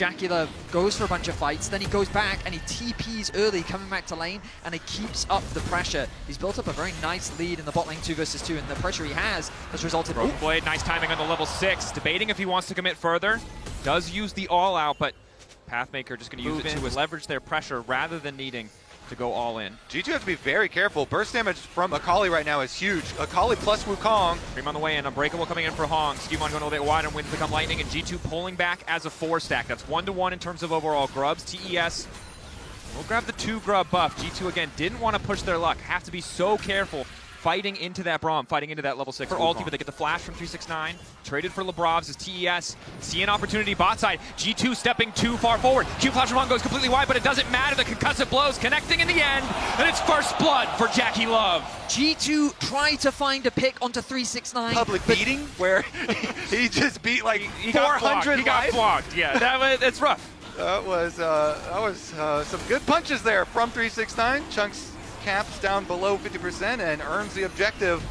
Jacula goes for a bunch of fights, then he goes back and he TPs early, coming back to lane, and he keeps up the pressure. He's built up a very nice lead in the bot lane 2 versus 2, and the pressure he has resulted in... Blade, nice timing on the level 6, debating if he wants to commit further. Does use the all-out, but Pathmaker just going to use it to leverage their pressure rather than needing to go all in. G2 has to be very careful. Burst damage from Akali right now is huge. Akali plus Wukong. Cream on the way in, Unbreakable coming in for Hong. Skewmon going a little bit wide and Winds become lightning, and G2 pulling back as a 4-stack. That's 1-to-1 in terms of overall grubs. TES will grab the 2 grub buff. G2 again didn't want to push their luck. Have to be so careful fighting into that Braum, fighting into that level 6 for ulti, but they get the flash from 369. Traded for Lebrovs as TES see an opportunity bot side. G2 stepping too far forward. Q flash from Hong goes completely wide, but it doesn't matter. The concussive blows connecting in the end, and it's first blood for Jackie Love. G2 try to find a pick onto 369. Public beating where he just beat like he 400 He got flogged. Yeah, it's rough. That was some good punches there from 369. Chunks caps down below 50% and earns the objective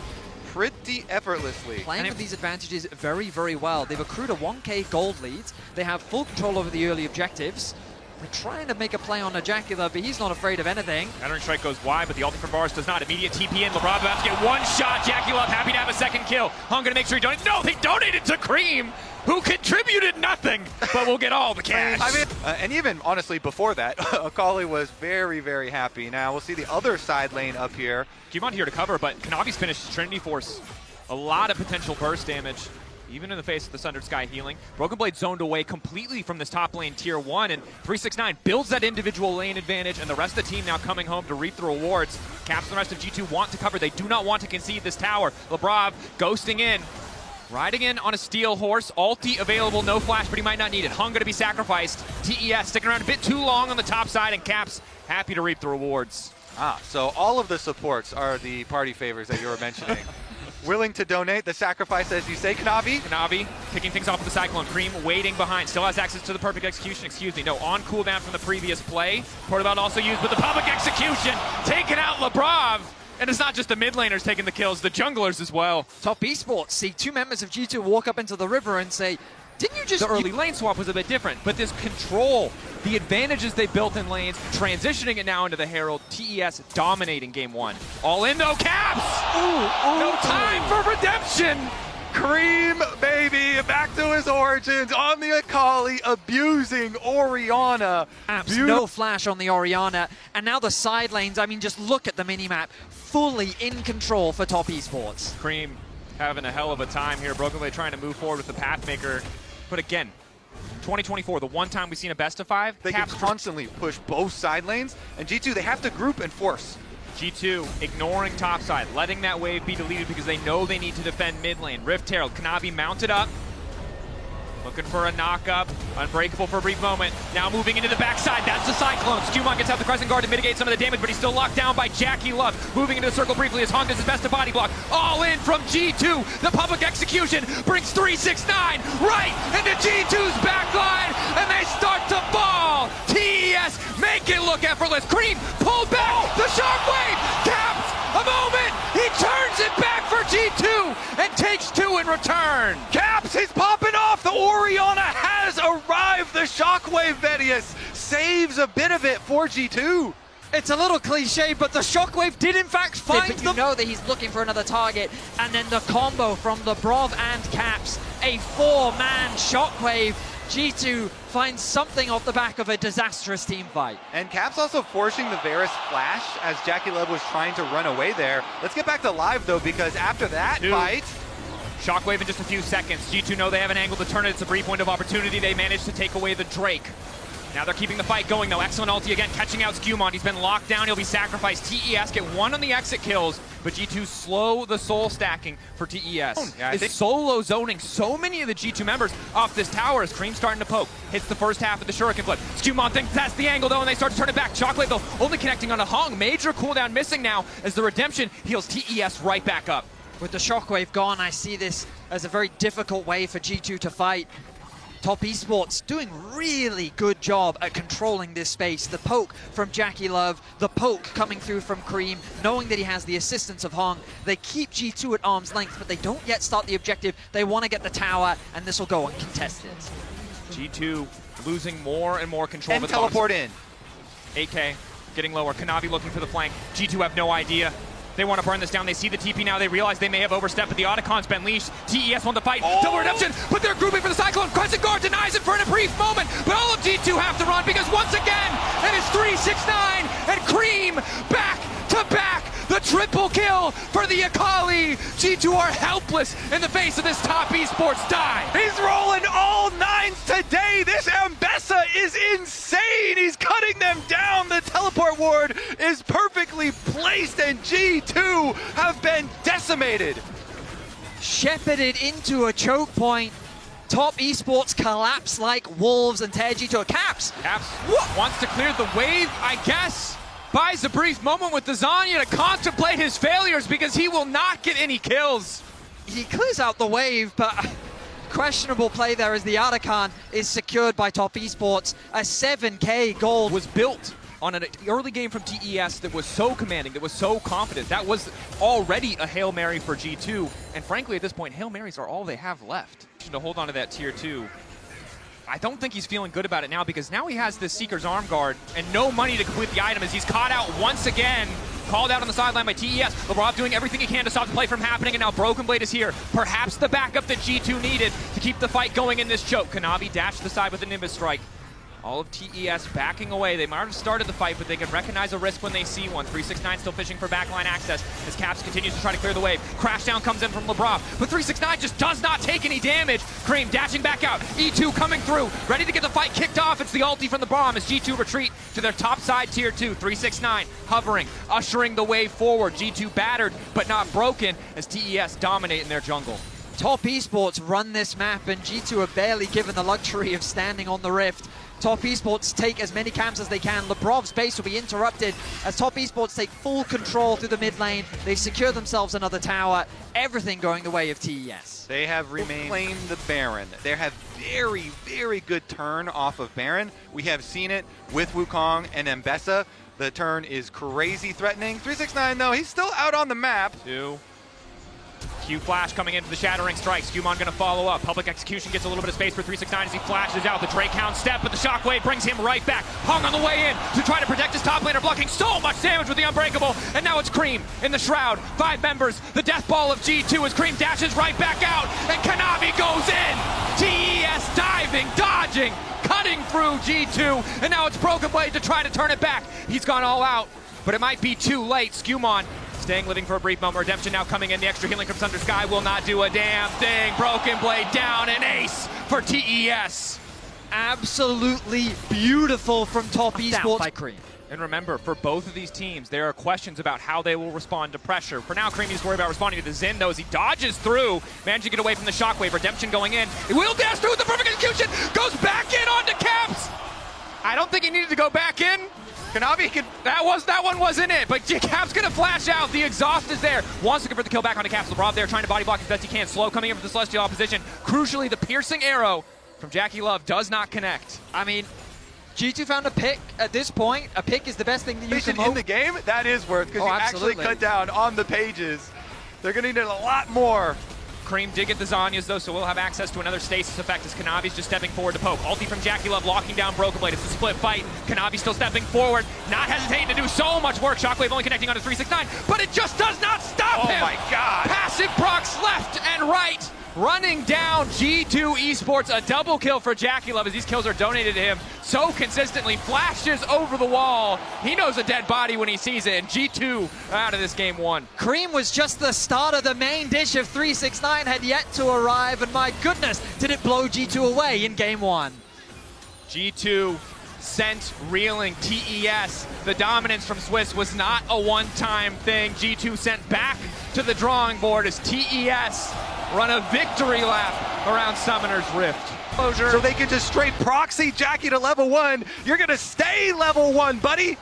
pretty effortlessly. Playing with these advantages very, very well. They've accrued a 1k gold lead. They have full control over the early objectives. They're trying to make a play on Jacula, but he's not afraid of anything. Entering strike goes wide, but the ulti from Varus does not. Immediate TP in. Lebrov about to get one shot. Jacula happy to have a second kill. Hung gonna make sure he donates. No, they donated to Cream, who contributed nothing, but will get all the cash. I mean, and even honestly before that, Akali was very, very happy. Now we'll see the other side lane up here. Cumon here to cover, but Kanavi's finished Trinity Force. A lot of potential burst damage, even in the face of the Sundered Sky healing. Broken Blade zoned away completely from this top lane tier 1, and 369 builds that individual lane advantage, and the rest of the team now coming home to reap the rewards. Caps and the rest of G2 want to cover. They do not want to concede this tower. Lebrov ghosting in. Riding in on a steel horse, ulti available, no flash, but he might not need it. Hung gonna be sacrificed. TES sticking around a bit too long on the top side, and Caps happy to reap the rewards. So all of the supports are the party favors that you were mentioning. Willing to donate the sacrifice, as you say, Kanavi. Kanavi kicking things off with the Cyclone. Cream waiting behind. Still has access to the perfect execution. Excuse me. No, on cooldown from the previous play. Portabelt also used, but the public execution taking out Lebrov. And it's not just the mid laners taking the kills, the junglers as well. Top esports see 2 members of G2 walk up into the river and say, didn't you just... The early lane swap was a bit different, but this control, the advantages they built in lanes, transitioning it now into the Herald, TES dominating game 1. All in though, Caps! No time for redemption! Cream, baby, back to his origins on the Akali, abusing Orianna. No flash on the Orianna, and now the side lanes, I mean, just look at the minimap, fully in control for Top Esports. Cream having a hell of a time here. Broken Blade trying to move forward with the Pathmaker, but again, 2024, the one time we've seen a best of 5. They can constantly push both side lanes, and G2, they have to group and force. G2 ignoring topside, letting that wave be deleted because they know they need to defend mid lane. Rift Herald, Kanavi mounted up. Looking for a knock-up. Unbreakable for a brief moment. Now moving into the backside. That's the Cyclone. Skewmon gets out the Crescent Guard to mitigate some of the damage, but he's still locked down by Jackie Love. Moving into the circle briefly as Hong does his best to body block. All in from G2. The public execution brings 369 right into G2's backline, and they start to fall. TES make it look effortless. Cream pulled back. The Shockwave. Caps a moment. He turns it back for G2 and takes 2 in return. Caps is popping off. The Orianna has arrived. The Shockwave Vedius saves a bit of it for G2. It's a little cliche, but the Shockwave did in fact find them. You know that he's looking for another target, and then the combo from the Brov and Caps, a 4-man Shockwave. G2 finds something off the back of a disastrous team fight. And Caps also forcing the Varus flash as Jackie Love was trying to run away there. Let's get back to live though, because after that fight, Shockwave in just a few seconds. G2 know they have an angle to turn it. It's a brief window of opportunity. They managed to take away the Drake. Now they're keeping the fight going though. Excellent ulti again, catching out Skewmon. He's been locked down, he'll be sacrificed. TES get 1 on the exit kills, but G2 slow the soul stacking for TES. Yeah, is solo zoning so many of the G2 members off this tower as Cream starting to poke. Hits the first half of the Shuriken flip. Skewmon thinks that's the angle though, and they start to turn it back. Shockwave though, only connecting on a Hong. Major cooldown missing now as the redemption heals TES right back up. With the Shockwave gone, I see this as a very difficult way for G2 to fight. Top Esports doing really good job at controlling this space. The poke from Jackie Love, the poke coming through from Cream, knowing that he has the assistance of Hong. They keep G2 at arm's length, but they don't yet start the objective. They want to get the tower, and this will go uncontested. G2 losing more and more control. And teleport in. 8K getting lower. Kanavi looking for the flank. G2 have no idea. They want to burn this down. They see the TP now. They realize they may have overstepped, but the Otacon's been leashed. TES won the fight. Double redemption, but they're grouping for the Cyclone. Crescent Guard denies it for a brief moment, but all of G2 have to run because once again, it is 369 and Cream back to back. The triple kill for the Akali. G2 are helpless in the face of this top esports dive. He's rolling all nines today. This Ambessa is insane. He's cutting them down. The teleport ward is perfectly placed, and G2 have been decimated. Shepherded into a choke point. Top esports collapse like wolves and tear G2. Caps! Caps wants to clear the wave, I guess. Buys a brief moment with the Zanya to contemplate his failures because he will not get any kills. He clears out the wave, but questionable play there as the Otacon is secured by Top Esports. A 7K gold Was built on an early game from TES that was so commanding, that was so confident. That was already a Hail Mary for G2. And frankly, at this point, Hail Marys are all they have left. To hold on to that tier 2. I don't think he's feeling good about it now because now he has this Seeker's Arm Guard and no money to complete the item as he's caught out once again. Called out on the sideline by TES. LeBron doing everything he can to stop the play from happening, and now Broken Blade is here. Perhaps the backup that G2 needed to keep the fight going in this choke. Kanavi dashed to the side with a Nimbus Strike. All of TES backing away. They might have started the fight, but they can recognize a risk when they see one. 369 still fishing for backline access as Caps continues to try to clear the wave. Crashdown comes in from LeBron, but 369 just does not take any damage. Cream dashing back out. E2 coming through, ready to get the fight kicked off. It's the ulti from the bomb as G2 retreat to their top side tier 2. 369 hovering, ushering the wave forward. G2 battered, but not broken as TES dominate in their jungle. Top Esports run this map, and G2 are barely given the luxury of standing on the rift. Top Esports take as many camps as they can. Lebrov's base will be interrupted as Top Esports take full control through the mid lane. They secure themselves another tower. Everything going the way of TES. They have reclaimed the Baron. They have very, very good turn off of Baron. We have seen it with Wukong and Ambessa. The turn is crazy threatening. 369 though, he's still out on the map. 2. Q flash coming into the shattering strike. Skumon gonna follow up. Public execution gets a little bit of space for 369 as he flashes out. The Drake Hound step, but the shockwave brings him right back. Hung on the way in to try to protect his top laner, blocking so much damage with the Unbreakable. And now it's Cream in the Shroud. 5 members. The death ball of G2 as Cream dashes right back out. And Kanavi goes in. TES diving, dodging, cutting through G2. And now it's Broken Blade to try to turn it back. He's gone all out, but it might be too late. Skumon staying living for a brief moment. Redemption now coming in. The extra healing from Thunder Sky will not do a damn thing. Broken Blade down, an ace for TES. Absolutely beautiful from Top Esports by Cream. And remember, for both of these teams, there are questions about how they will respond to pressure. For now, Cream needs to worry about responding to the Zen, though, as he dodges through, managing to get away from the shockwave. Redemption going in. He will dash through with the perfect execution. Goes back in onto Caps. I don't think he needed to go back in. Kanavi can... That one wasn't it, but Cap's gonna flash out. The exhaust is there. Wants to convert the kill back onto Caps. LeBron there trying to body block as best he can. Slow coming in with the Celestial opposition. Crucially, the piercing arrow from Jackie Love does not connect. I mean, G2 found a pick at this point. A pick is the best thing that you can hope. In the game, that is worth, because you actually cut down on the pages. They're gonna need a lot more. Cream did get the Zanyas though, so we'll have access to another stasis effect as Kanavi's just stepping forward to poke. Ulti from Jackie Love locking down Broken Blade. It's a split fight. Kanavi still stepping forward, not hesitating to do so much work. Shockwave only connecting onto 369, but it just does not stop him. Oh my God. Passive procs left and right. Running down G2 Esports, a double kill for Jackie Love as these kills are donated to him so consistently. Flashes over the wall. He knows a dead body when he sees it, and G2 out of this game 1. Cream was just the starter. The main dish of 369 had yet to arrive, and my goodness, did it blow G2 away in game 1. G2 sent reeling TES. The dominance from Swiss was not a one-time thing. G2 sent back to the drawing board as TES run a victory lap around Summoner's Rift. So they can just straight proxy Jackie to level 1. You're gonna stay level 1, buddy.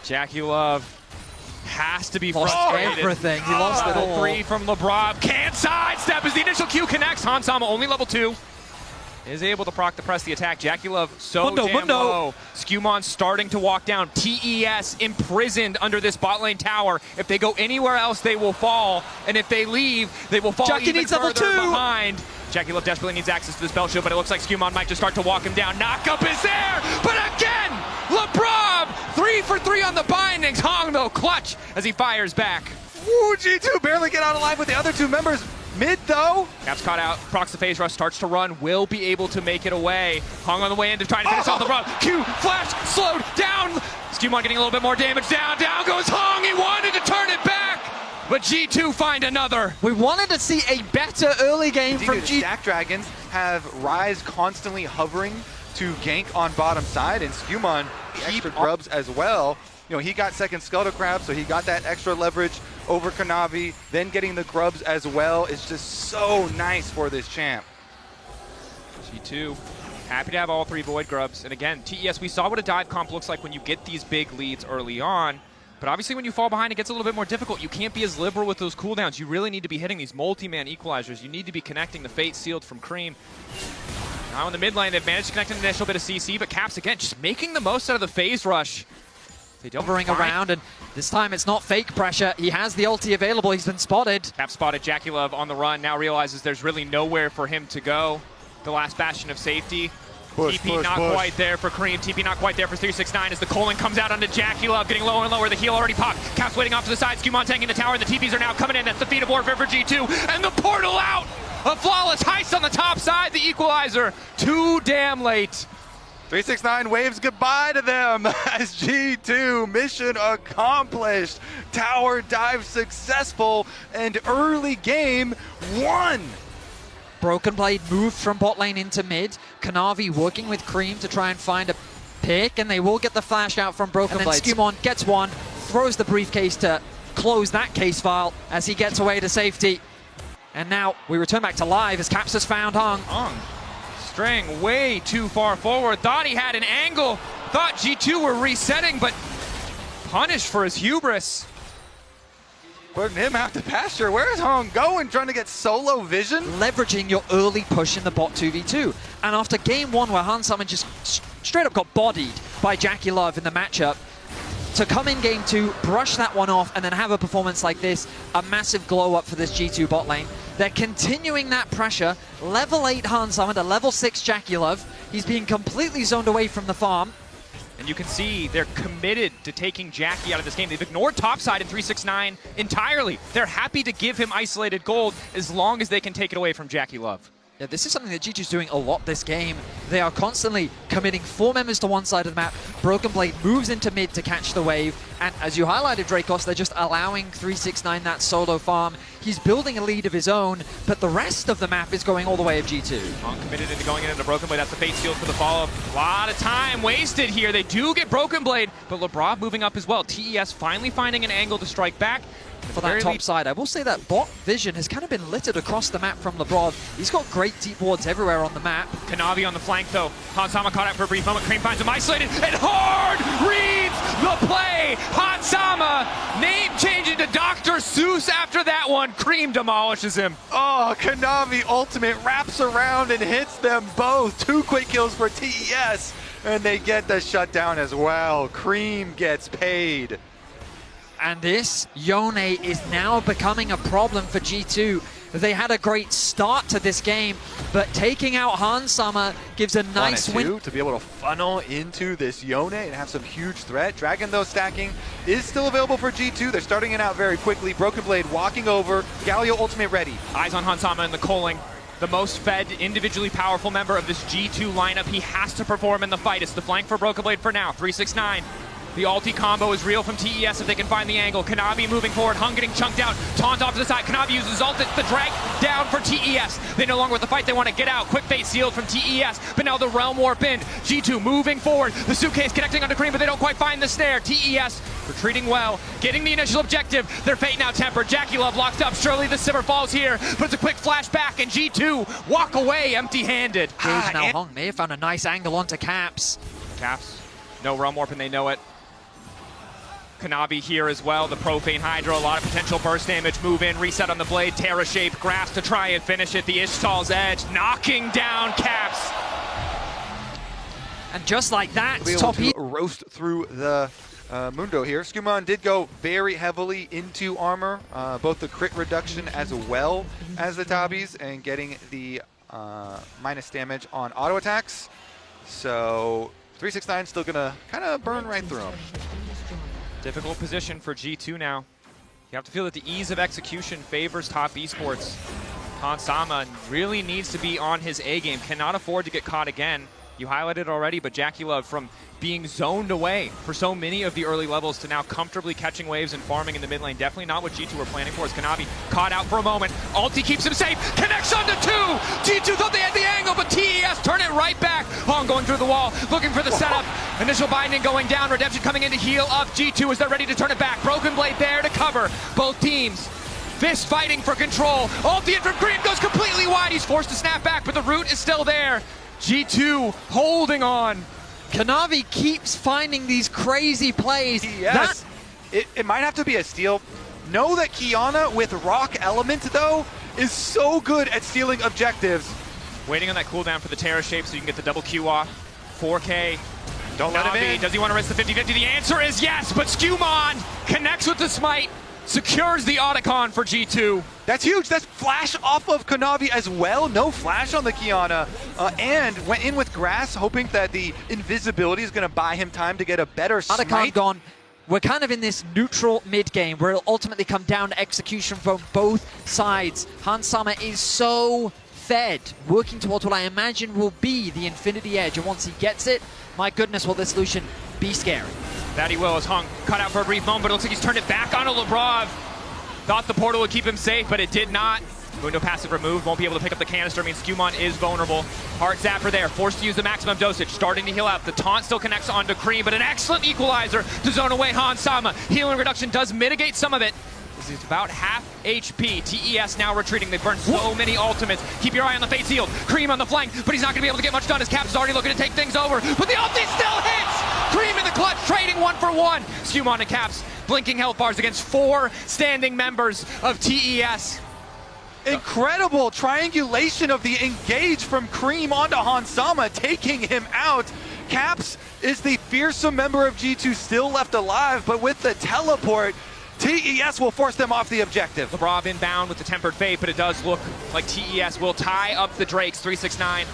Jackie Love has to be lost frustrated. Everything. He lost it all. 3 from LeBron. Can't sidestep as the initial Q connects. Hansama only level 2. is able to press the attack. Jackie Love so Mundo, damn Mundo. low. Skewmon starting to walk down. TES imprisoned under this bot lane tower. If they go anywhere else, they will fall. And if they leave, they will fall Jackie even needs level further 2. behind. Jackie Love desperately needs access to the spell shield, but it looks like Skewmon might just start to walk him down. Knockup is there, but again, LeBron 3 for 3 on the bindings. Hong though clutch as he fires back. Ooh, G2 barely get out alive with the other 2 members. Mid though. Caps caught out, procs the phase rush, starts to run, will be able to make it away. Hong on the way in to try to finish off the run. Q, flash, slowed down. Skewmon getting a little bit more damage. Down goes Hong. He wanted to turn it back, but G2 find another. We wanted to see a better early game from G2. Stack Dragons have Ryze constantly hovering to gank on bottom side, and Skewmon extra grubs as well. You know, he got second Scuttle Crab, so he got that extra leverage over Kanavi, then getting the grubs as well is just so nice for this champ. G2, happy to have all 3 Void grubs. And again, TES, we saw what a dive comp looks like when you get these big leads early on. But obviously when you fall behind, it gets a little bit more difficult. You can't be as liberal with those cooldowns. You really need to be hitting these multi-man equalizers. You need to be connecting the Fate Sealed from Cream. Now in the mid lane, they've managed to connect an initial bit of CC, but Caps, again, just making the most out of the phase rush. They don't hovering around, and this time it's not fake pressure. He has the ulti available. He's been spotted. Cap spotted Jackie Love on the run. Now realizes there's really nowhere for him to go. The last bastion of safety. TP not quite there for Cream. TP not quite there for 369 as the Colin comes out onto Jackie Love, getting lower and lower. The heal already popped. Caps waiting off to the side. Skewmon tanking the tower. The TPs are now coming in. That's the feat of warfare for G2. And the portal out. A flawless heist on the top side. The equalizer. Too damn late. 369 waves goodbye to them as G2 mission accomplished. Tower dive successful and early game won. Broken Blade moved from bot lane into mid. Kanavi working with Cream to try and find a pick, and they will get the flash out from Broken Blade. Skewmon gets one, throws the briefcase to close that case file as he gets away to safety. And now we return back to live as Caps has found Hong. Straying way too far forward. Thought he had an angle. Thought G2 were resetting, but punished for his hubris. Putting him out to pasture. Where is Hong going? Trying to get solo vision? Leveraging your early push in the bot 2v2. And after game 1 where Han Summon just straight up got bodied by Jackie Love in the matchup, to come in game 2, brush that one off, and then have a performance like this, a massive glow up for this G2 bot lane. They're continuing that pressure. Level 8 Han Summon to level 6 Jackie Love. He's being completely zoned away from the farm. And you can see they're committed to taking Jackie out of this game. They've ignored topside in 369 entirely. They're happy to give him isolated gold as long as they can take it away from Jackie Love. Yeah, this is something that G2's doing a lot this game. They are constantly committing 4 members to one side of the map. Broken Blade moves into mid to catch the wave. And as you highlighted, Dracos, they're just allowing 369 that solo farm. He's building a lead of his own, but the rest of the map is going all the way of G2. Committed into going into Broken Blade. That's the Fate Shield for the follow-up. A lot of time wasted here. They do get Broken Blade, but LeBron moving up as well. TES finally finding an angle to strike back. For that top side, I will say that bot vision has kind of been littered across the map from LeBron. He's got great deep wards everywhere on the map. Kanavi on the flank though. Hansama caught out for a brief moment. Cream finds him isolated, and Hard reads the play. Hansama name changing to Dr. Seuss after that one. Cream demolishes him. Oh, Kanavi ultimate wraps around and hits them both. 2 quick kills for TES, and they get the shutdown as well. Cream gets paid. And this Yone is now becoming a problem for G2. They had a great start to this game, but taking out Hansama gives a nice win. To be able to funnel into this Yone and have some huge threat. Dragon, though, stacking is still available for G2. They're starting it out very quickly. Broken Blade walking over. Galio ultimate ready. Eyes on Hansama and the Coling. The most fed, individually powerful member of this G2 lineup. He has to perform in the fight. It's the flank for Broken Blade for now. 369. The ulti combo is real from TES if they can find the angle. Kanavi moving forward, Hung getting chunked out. Taunt off to the side. Kanavi uses ult. It's the drag down for TES. They no longer with the fight. They want to get out. Quick fate sealed from TES. But now the Realm Warp in. G2 moving forward. The suitcase connecting onto Cream, but they don't quite find the snare. TES retreating well, getting the initial objective. Their fate now tempered. Jackie Love locked up. Surely the Simmer falls here, but it's a quick flash back, and G2 walk away empty-handed. Now Hong may have found a nice angle onto Caps. Caps, no Realm Warp, and they know it. Kanavi here as well, the Profane Hydra, a lot of potential burst damage, move in, reset on the blade, Terra shape, grasp to try and finish it, the Ishtal's edge, knocking down Caps. And just like that, be able to roast through the Mundo here. Skumon did go very heavily into armor, both the crit reduction as well as the Tabis, and getting the minus damage on auto attacks. So 369 still gonna kind of burn right through him. Difficult position for G2 now. You have to feel that the ease of execution favors top esports. Hansama really needs to be on his A game, cannot afford to get caught again. You highlighted it already, but Jackie Love, from being zoned away for so many of the early levels to now comfortably catching waves and farming in the mid lane. Definitely not what G2 were planning for, as Kanavi caught out for a moment. Ulti keeps him safe, connects onto two! G2 thought they had the angle, but TES turn it right back. Hong going through the wall, looking for the setup. Initial binding going down, Redemption coming in to heal up G2 as they're ready to turn it back. Broken Blade there to cover both teams. Fist fighting for control. Ulti in from Cream goes completely wide. He's forced to snap back, but the root is still there. G2 holding on. Kanavi keeps finding these crazy plays. Yes, it might have to be a steal. Know that Kiana with Rock Element, though, is so good at stealing objectives. Waiting on that cooldown for the Terra shape so you can get the double Q off. 4K. Don't let him in. Does he want to risk the 50-50? The answer is yes, but Skumon connects with the smite, secures the Otacon for G2. That's huge. That's flash off of Kanavi as well. No flash on the Kiana. And went in with Grass, hoping that the invisibility is going to buy him time to get a better smite. Otacon gone. We're kind of in this neutral mid game where it'll ultimately come down to execution from both sides. Hansama is so fed, working towards what I imagine will be the Infinity Edge. And once he gets it, my goodness, will this Lucian be scary. That he will, as Hung cut out for a brief moment, but it looks like he's turned it back onto Lebrov. Thought the portal would keep him safe, but it did not. Mundo passive removed, won't be able to pick up the canister, means Skumon is vulnerable. Heart Zapper there, forced to use the maximum dosage, starting to heal out. The taunt still connects onto Cream, but an excellent equalizer to zone away Hansama. Healing reduction does mitigate some of it. This is about half HP. TES now retreating. They've burned so many ultimates. Keep your eye on the Fate Sealed. Cream on the flank, but he's not going to be able to get much done. His Caps is already looking to take things over, but the ulti still hits! Cream in the clutch, trading 1-for-1. Skumon and Caps blinking health bars against 4 standing members of TES. Incredible triangulation of the engage from Cream onto Hansama, taking him out. Caps is the fearsome member of G2 still left alive, but with the teleport, TES will force them off the objective. Lebrov inbound with the Tempered Fate, but it does look like TES will tie up the Drakes. 369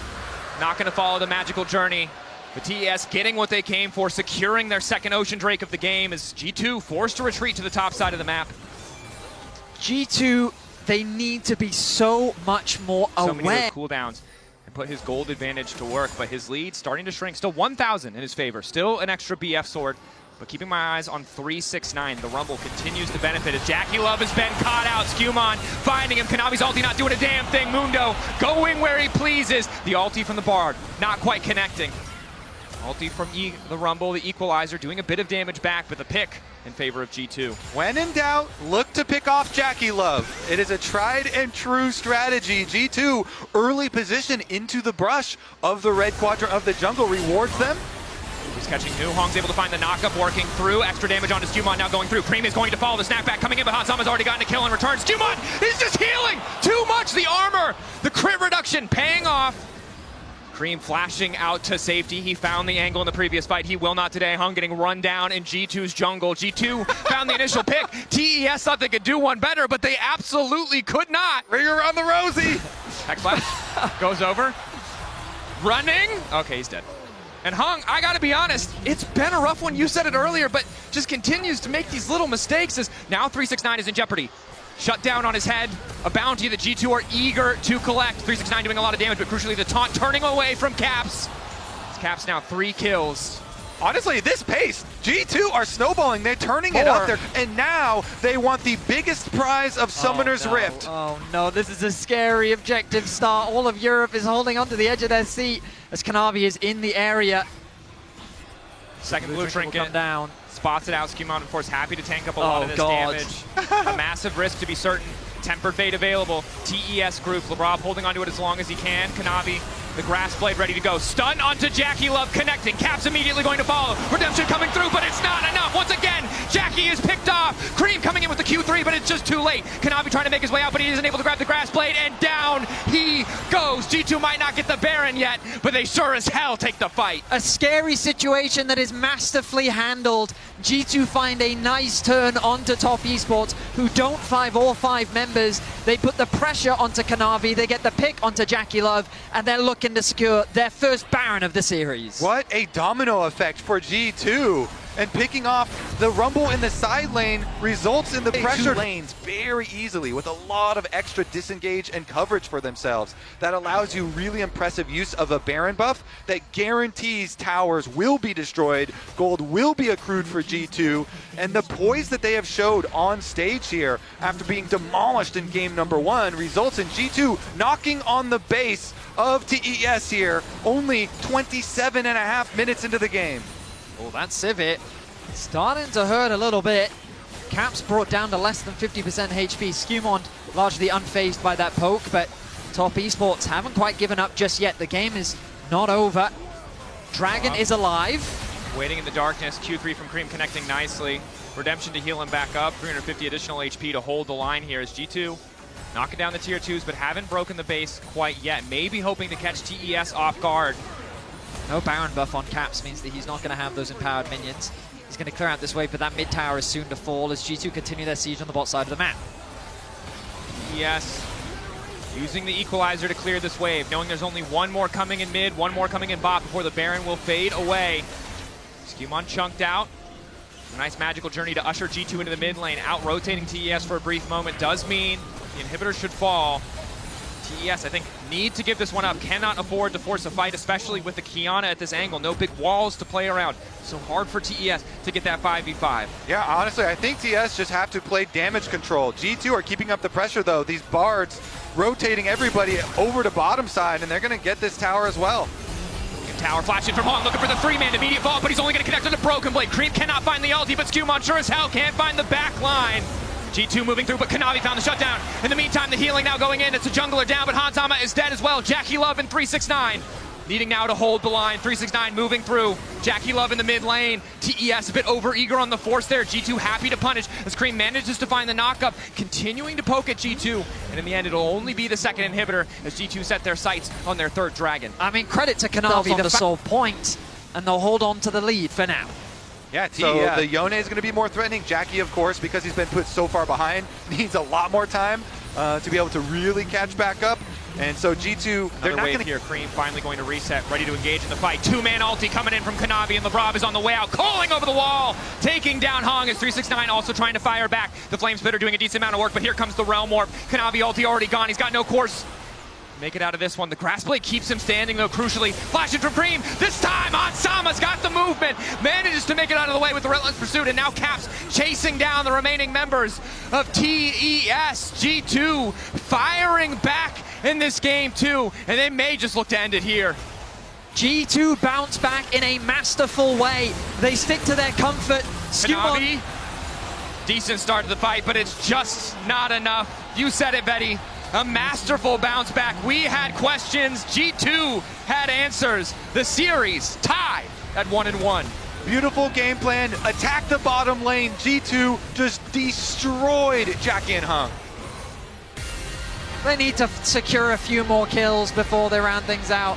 not going to follow the magical journey. But TES getting what they came for, securing their second Ocean Drake of the game, as G2 forced to retreat to the top side of the map. G2, they need to be so much more aware. So many of those cooldowns and put his gold advantage to work, but his lead starting to shrink. Still 1,000 in his favor. Still an extra BF sword, but keeping my eyes on 369. The Rumble continues to benefit as Jackie Love has been caught out. Skumon finding him. Kanavi's ulti not doing a damn thing. Mundo going where he pleases. The ulti from the Bard not quite connecting. Ulti from the Rumble, the equalizer, doing a bit of damage back, but the pick in favor of G2. When in doubt, look to pick off Jackie Love. It is a tried and true strategy. G2, early position into the brush of the red quadrant of the jungle, rewards them. He's catching Nu. Hong's able to find the knockup, working through. Extra damage onto Skumon now going through. Cream is going to follow the snapback coming in, but Hansama's already gotten a kill in return. Skumon is just healing too much. The armor, the crit reduction paying off. Cream flashing out to safety. He found the angle in the previous fight. He will not today. Hung getting run down in G2's jungle. G2 found the initial pick. TES thought they could do one better, but they absolutely could not. Ring around the rosy. Hex flash goes over. Running. Okay, he's dead. And Hung, I gotta be honest, it's been a rough one. You said it earlier, but just continues to make these little mistakes as now 369 is in jeopardy. Shut down on his head, a bounty that G2 are eager to collect. 369 doing a lot of damage, but crucially the taunt turning away from Caps. Caps now 3 kills. Honestly, this pace, G2 are snowballing. They're turning it up there, and now they want the biggest prize of Summoner's Rift. Oh no, this is a scary objective start. All of Europe is holding onto the edge of their seat as Kanavi is in the area. Second blue trinket come down. Spots it out. Skumon, of course, happy to tank up a lot of this damage. A massive risk to be certain. Tempered Fate available. TES group. Lebrov holding onto it as long as he can. Kanavi The grass blade ready to go. Stun onto Jackie Love, connecting. Caps immediately going to follow. Redemption coming through, but it's not enough. Once again, Jackie is picked off. Cream coming in with the Q3, but it's just too late. Kanavi trying to make his way out, but he isn't able to grab the grass blade, and down he goes. G2 might not get the Baron yet, but they sure as hell take the fight. A scary situation that is masterfully handled. G2 find a nice turn onto Top Esports, who don't 5 all 5 members. They put the pressure onto Kanavi, they get the pick onto Jackie Love, and they're looking to secure their first Baron of the series. What a domino effect for G2. And picking off the Rumble in the side lane results in the pressure lanes very easily with a lot of extra disengage and coverage for themselves. That allows you really impressive use of a Baron buff that guarantees towers will be destroyed, gold will be accrued for G2, and the poise that they have showed on stage here after being demolished in game number 1 results in G2 knocking on the base of TES here, only 27.5 minutes into the game. Oh, that Civet starting to hurt a little bit. Caps brought down to less than 50% HP. Skewmond largely unfazed by that poke, but Top Esports haven't quite given up just yet. The game is not over. Dragon is alive. Waiting in the darkness, Q3 from Cream connecting nicely. Redemption to heal him back up, 350 additional HP to hold the line here as G2 knocking down the tier 2s, but haven't broken the base quite yet. Maybe hoping to catch TES off guard. No Baron buff on Caps means that he's not going to have those empowered minions. He's going to clear out this wave, but that mid tower is soon to fall as G2 continue their siege on the bot side of the map. Yes, using the equalizer to clear this wave, knowing there's only one more coming in mid, one more coming in bot before the Baron will fade away. Skewmon chunked out. A nice magical journey to usher G2 into the mid lane, out-rotating TES for a brief moment does mean the inhibitor should fall. TES, I think, need to give this one up. Cannot afford to force a fight, especially with the Kiana at this angle. No big walls to play around. So hard for TES to get that 5v5. Yeah, honestly, I think TES just have to play damage control. G2 are keeping up the pressure, though. These bards rotating everybody over to bottom side, and they're going to get this tower as well. Tower flashing from Hong, looking for the 3-man immediate vault, but he's only going to connect to the Broken Blade. Cream cannot find the ulti, but Skewmon sure as hell can't find the back line. G2 moving through, but Kanavi found the shutdown. In the meantime, the healing now going in. It's a jungler down, but Hanzama is dead as well. Jackie Love and 369 needing now to hold the line. 369 moving through. Jackie Love in the mid lane. TES a bit over-eager on the force there. G2 happy to punish as Cream manages to find the knockup, continuing to poke at G2. And in the end, it'll only be the second inhibitor as G2 set their sights on their third dragon. I mean, credit to Kanavi on the sole point, and they'll hold on to the lead for now. Yeah, so the Yone is going to be more threatening. Jackie, of course, because he's been put so far behind, needs a lot more time to be able to really catch back up. And so G2, they're not going to... here. Cream finally going to reset, ready to engage in the fight. 2-man ulti coming in from Kanavi, and Reup is on the way out, calling over the wall, taking down Hong as 369 also trying to fire back. The Flame Spitter doing a decent amount of work, but here comes the Realm Warp. Kanavi ulti already gone. He's got no course. Make it out of this one. The grass blade keeps him standing, though, crucially. Flashing from Cream. This time, Ansama's got the movement. Manages to make it out of the way with the Relentless Pursuit, and now Caps chasing down the remaining members of TES. G2 firing back in this game, too, and they may just look to end it here. G2 bounce back in a masterful way. They stick to their comfort. Kanavi, decent start to the fight, but it's just not enough. You said it, Betty. A masterful bounce back. We had questions. G2 had answers. The series tied at 1-1. Beautiful game plan. Attack the bottom lane. G2 just destroyed Jackie and Hong. They need to secure a few more kills before they round things out.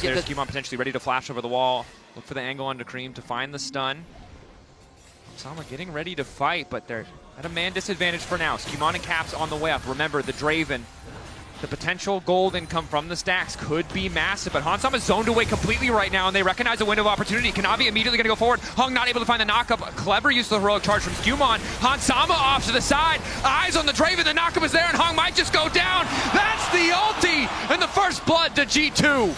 There's Skumon potentially ready to flash over the wall. Look for the angle onto Cream to find the stun. Sama getting ready to fight, but they're at a man disadvantage for now. Skumon and Caps on the way up. Remember, the Draven, the potential gold income from the stacks could be massive, but Hansama is zoned away completely right now, and they recognize a window of opportunity. Kanavi immediately going to go forward. Hung not able to find the knockup. A clever use of the heroic charge from Skumon. Hansama off to the side. Eyes on the Draven. The knockup is there, and Hung might just go down. That's the ulti, and the first blood to G2.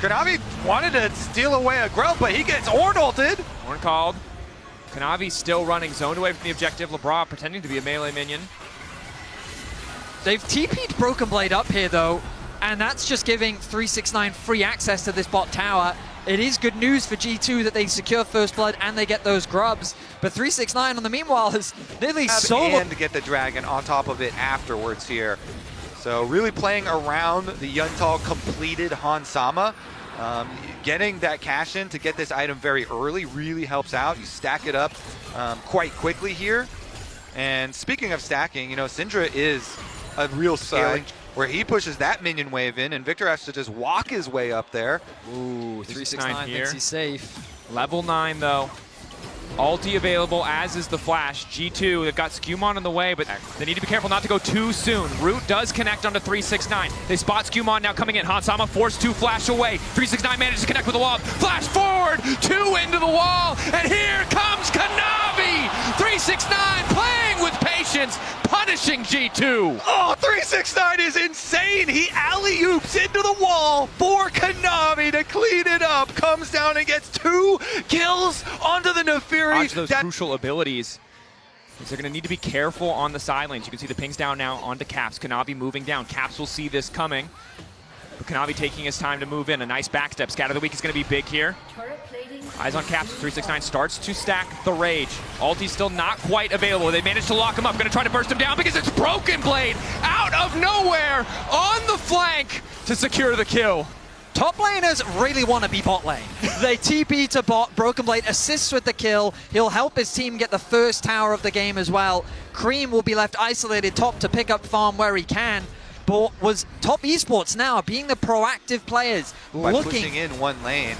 Kanavi wanted to steal away a Grub, but he gets Ornn ulted. Ornn called. Kanavi still running, zoned away from the objective. LeBron pretending to be a melee minion. They've TP'd Broken Blade up here though, and that's just giving 369 free access to this bot tower. It is good news for G2 that they secure first blood and they get those grubs, but 369 on the meanwhile has nearly solo. And to get the dragon on top of it afterwards here. So really playing around the Yuntal completed Hansama. Getting that cash in to get this item very early really helps out. You stack it up quite quickly here. And speaking of stacking, you know, Syndra is a real scaling where he pushes that minion wave in, and Victor has to just walk his way up there. Ooh, 369 here. thinks he's safe. Level 9 though. Ulti available, as is the flash. G2, they've got Skumon on the way, but they need to be careful not to go too soon. Reup does connect onto 369. They spot Skumon now coming in. Hansama forced to flash away. 369 manages to connect with the wall. Flash forward, 2 into the wall, and here comes Kanavi! 369 playing with patience, punishing G2. Oh, 369 is insane! He alley-oops into the wall for Kanavi to clean it up. Comes down and gets 2 kills onto the Nefiri. Watch those crucial abilities. They're going to need to be careful on the side lanes. You can see the pings down now onto Caps. Kanavi moving down. Caps will see this coming. But Kanavi taking his time to move in. A nice backstep. Scat of the week is going to be big here. Eyes on Caps. 369 starts to stack the Rage. Ulti's still not quite available. They managed to lock him up. Going to try to burst him down because it's Broken Blade out of nowhere on the flank to secure the kill. Top laners really want to be bot lane. They TP to bot, Broken Blade assists with the kill. He'll help his team get the first tower of the game as well. Cream will be left isolated top to pick up farm where he can. But was Top Esports now being the proactive players by looking pushing in one lane.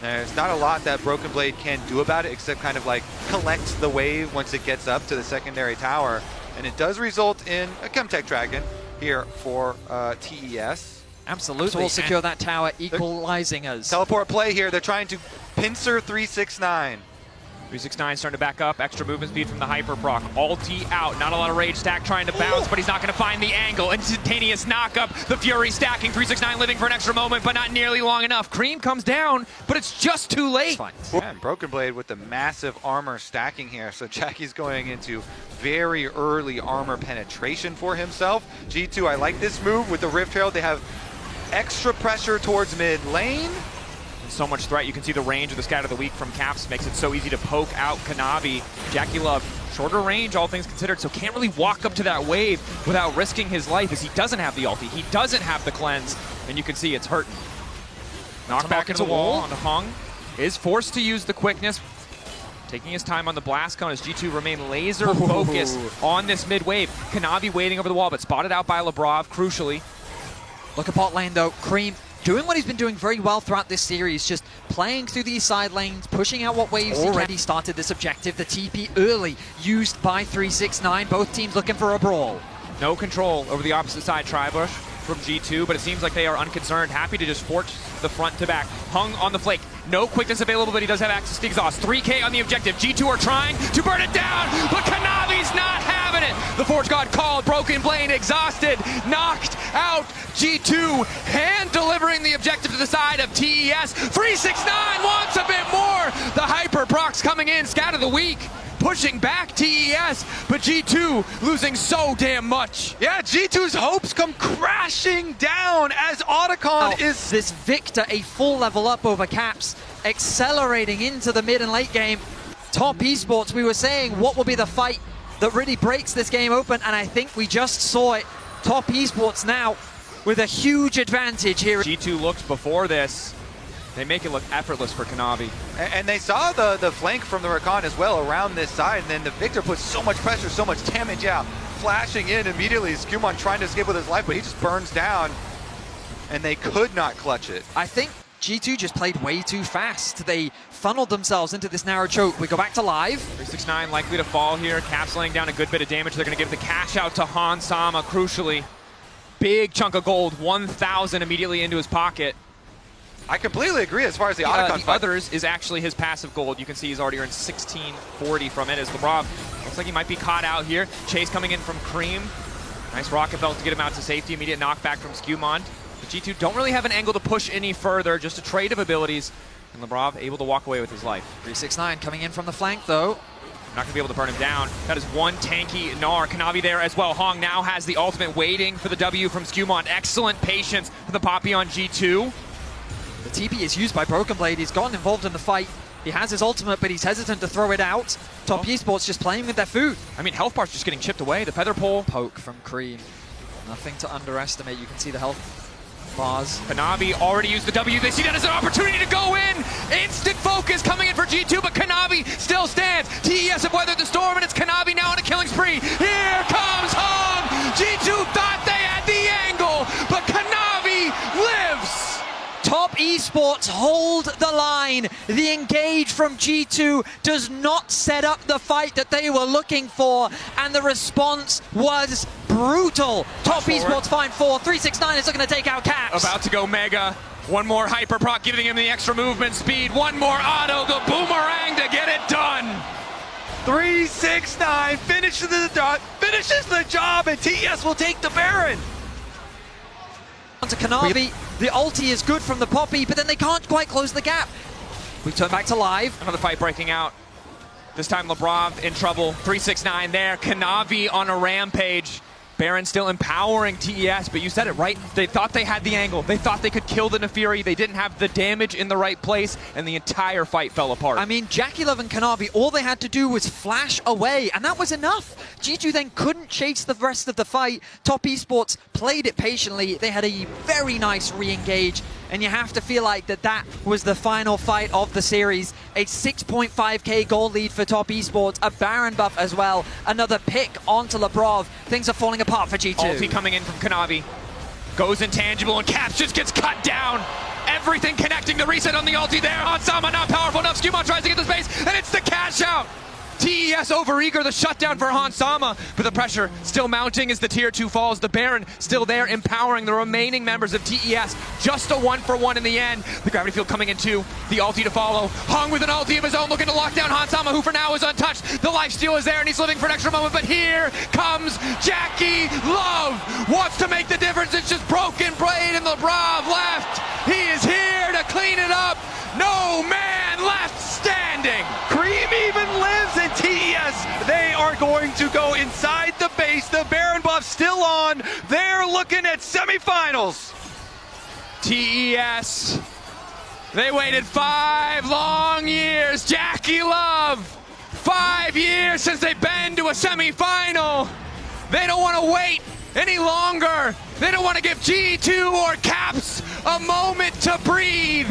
There's not a lot that Broken Blade can do about it except kind of like collect the wave once it gets up to the secondary tower. And it does result in a Chemtech Dragon here for TES. Absolutely. So we'll secure that tower, equalizing us. Teleport play here. They're trying to pincer 369. 369 starting to back up. Extra movement speed from the hyper proc. Ulti out. Not a lot of rage. Stack trying to bounce, but he's not going to find the angle. Instantaneous knockup. The Fury stacking. 369 living for an extra moment, but not nearly long enough. Cream comes down, but it's just too late. Yeah, and Broken Blade with the massive armor stacking here. So Jackie's going into very early armor penetration for himself. G2, I like this move with the Rift Herald. They have extra pressure towards mid lane. So much threat. You can see the range of the Scout of the Week from Caps makes it so easy to poke out Kanavi. Jackie Love, shorter range, all things considered, so can't really walk up to that wave without risking his life as he doesn't have the ulti. He doesn't have the cleanse, and you can see it's hurting. Knock back into the wall onto Hung. Is forced to use the quickness. Taking his time on the blast cone as G2 remain laser focused on this mid wave. Kanavi waiting over the wall, but spotted out by Lebrov, crucially. Look at bot lane though, Cream doing what he's been doing very well throughout this series, just playing through these side lanes, pushing out what waves already started this objective. The TP early used by 369, both teams looking for a brawl. No control over the opposite side, Tribush from G2, but it seems like they are unconcerned, happy to just force the front to back. Hung on the flake, no quickness available, but he does have access to exhaust. 3K on the objective, G2 are trying to burn it down, but Kanavi's not having it. The Forge God called, Broken Blade exhausted, knocked out G2, hand delivering the objective to the side of TES. 369 wants a bit more. The Hyper Procs coming in, Scout of the Week, pushing back TES, but G2 losing so damn much. Yeah, G2's hopes come crashing down as Otacon is... This Victor, a full level up over Caps, accelerating into the mid and late game. Top Esports, we were saying, what will be the fight that really breaks this game open, and I think we just saw it. Top Esports now with a huge advantage here. G2 looked before this. They make it look effortless for Kanavi. And they saw the flank from the Rakan as well around this side, and then the Victor puts so much pressure, so much damage out. Flashing in immediately, Skumon trying to escape with his life, but he just burns down, and they could not clutch it. I think G2 just played way too fast. They funneled themselves into this narrow choke. We go back to live. 369 likely to fall here. Caps laying down a good bit of damage. They're going to give the cash out to Hansama, crucially. Big chunk of gold, 1,000 immediately into his pocket. I completely agree as far as the Otacon The fight. others is actually his passive gold. You can see he's already earned 1640 from it as Reup looks like he might be caught out here. Chase coming in from Cream. Nice rocket belt to get him out to safety. Immediate knockback from Skewmond. The G2 don't really have an angle to push any further, just a trade of abilities. And Reup able to walk away with his life. 369 coming in from the flank though. Not going to be able to burn him down. That is one tanky Gnar. Kanavi there as well. Hong now has the ultimate waiting for the W from Skewmond. Excellent patience for the Poppy on G2. The TP is used by Broken Blade. He's gotten involved in the fight. He has his ultimate, but he's hesitant to throw it out. Top Esports just playing with their food. I mean, health bar's just getting chipped away. The feather pole. Poke from Cream. Nothing to underestimate. You can see the health bars. Kanavi already used the W. They see that as an opportunity to go in. Instant focus coming in for G2, but Kanavi still stands. TES have weathered the storm, and it's Kanavi now on a killing spree. Here comes Hong. G2 thought they had the angle, but Kanavi lives. Top Esports hold the line. The engage from G2 does not set up the fight that they were looking for, and the response was brutal. Top Esports find 4. 369 is looking to take out Caps. About to go Mega. One more hyper proc, giving him the extra movement speed. One more auto, the boomerang to get it done. 369 finishes the job, and TES will take the Baron. Onto Kanavi. The ulti is good from the Poppy, but then they can't quite close the gap. We turn back to live. Another fight breaking out. This time Lebrov in trouble. 369 there. Kanavi on a rampage. Baron still empowering TES, but you said it right. They thought they had the angle. They thought they could kill the Nefiri. They didn't have the damage in the right place, and the entire fight fell apart. I mean, Jackie Love and Kanavi, all they had to do was flash away, and that was enough. G2 then couldn't chase the rest of the fight. Top Esports played it patiently. They had a very nice re-engage, and you have to feel like that was the final fight of the series. A 6.5k goal lead for Top Esports, a Baron buff as well, another pick onto Lebrov. Things are falling apart for G2. Ulti coming in from Kanavi. Goes intangible, and Caps just gets cut down. Everything connecting, the reset on the ulti there. Hansama not powerful enough. Skewmond tries to get the space, and it's the cash out. TES overeager, the shutdown for Hansama, but the pressure still mounting as the tier 2 falls. The Baron still there, empowering the remaining members of TES. Just a 1-for-1 in the end. The gravity field coming in too. The ulti to follow. Hung with an ulti of his own, looking to lock down Hansama, who for now is untouched. The lifesteal is there, and he's living for an extra moment, but here comes Jackie Love. Wants to make the difference. It's just Broken Blade and Lebrov left. He is here to clean it up. No man left standing. Cream even lives in TES. They are going to go inside the base. The Baron buff still on. They're looking at semifinals. TES. They waited 5 long years. Jackie Love. 5 years since they've been to a semifinal. They don't want to wait any longer. They don't want to give G2 or Caps a moment to breathe.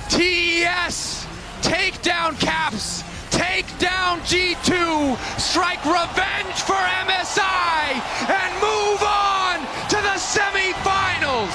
TES, take down Caps, take down G2, strike revenge for MSI, and move on to the semifinals.